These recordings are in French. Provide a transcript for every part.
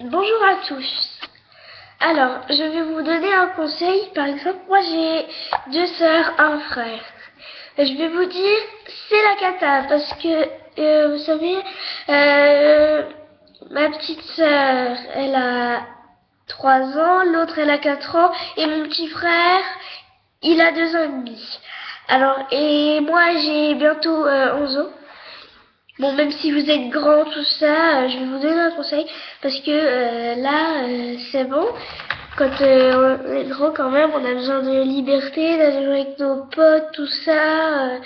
Bonjour à tous. Alors, je vais vous donner un conseil. Par exemple, moi j'ai 2 sœurs, un frère. Je vais vous dire, c'est la cata parce que, vous savez, ma petite sœur, elle a 3 ans, l'autre elle a 4 ans, et mon petit frère, il a 2 ans et demi. Alors, et moi j'ai bientôt 11 ans. Bon, même si vous êtes grand, tout ça, je vais vous donner un conseil parce que là, c'est bon. Quand on est grand, quand même, on a besoin de liberté, d'aller jouer avec nos potes, tout ça.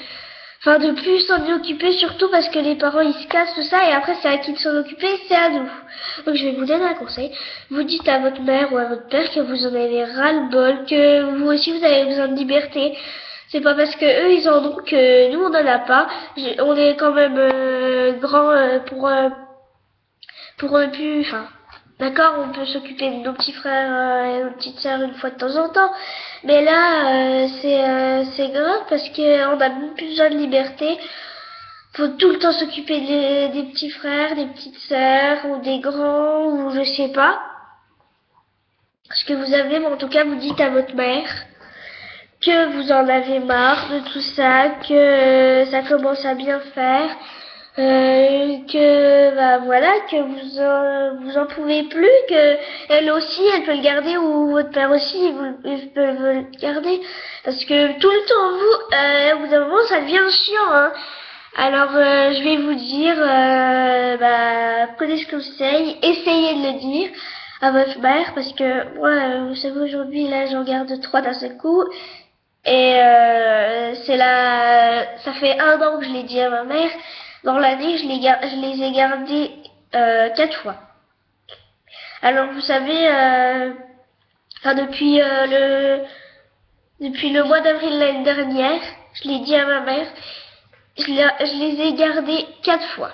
Enfin, de plus s'en occuper, surtout parce que les parents ils se cassent, tout ça, et après c'est à qui de s'en occuper, c'est à nous. Donc je vais vous donner un conseil. Vous dites à votre mère ou à votre père que vous en avez ras-le-bol, que vous aussi vous avez besoin de liberté. C'est pas parce que eux ils en ont que nous on en a pas. On est quand même grand pour ne plus. Enfin, d'accord, on peut s'occuper de nos petits frères et nos petites sœurs une fois de temps en temps. Mais là, c'est grave parce que on a même plus besoin de liberté. Faut tout le temps s'occuper des petits frères, des petites sœurs ou des grands ou je sais pas. Ce que vous avez, mais en tout cas, vous dites à votre mère que vous en avez marre de tout ça, que ça commence à bien faire, que bah voilà, que vous en pouvez plus, que elle aussi elle peut le garder ou votre père aussi il peut le garder, parce que tout le temps vous, au bout d'un moment ça devient chiant, hein. Alors je vais vous dire, prenez ce conseil, essayez de le dire à votre mère, parce que moi, vous savez, aujourd'hui là j'en garde 3 d'un seul coup. Et ça fait 1 an que je l'ai dit à ma mère. Dans l'année, je les ai gardés 4 fois. Alors vous savez, enfin depuis le mois d'avril l'année dernière, je l'ai dit à ma mère, je les ai gardés 4 fois.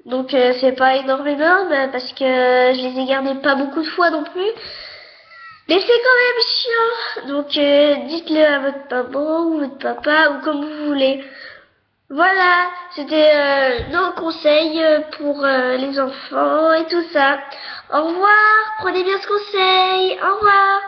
Donc c'est pas énormément parce que je les ai gardés pas beaucoup de fois non plus. Mais c'est quand même chiant. Donc dites-le à votre maman ou votre papa ou comme vous voulez. Voilà, c'était nos conseils pour les enfants et tout ça. Au revoir, prenez bien ce conseil. Au revoir.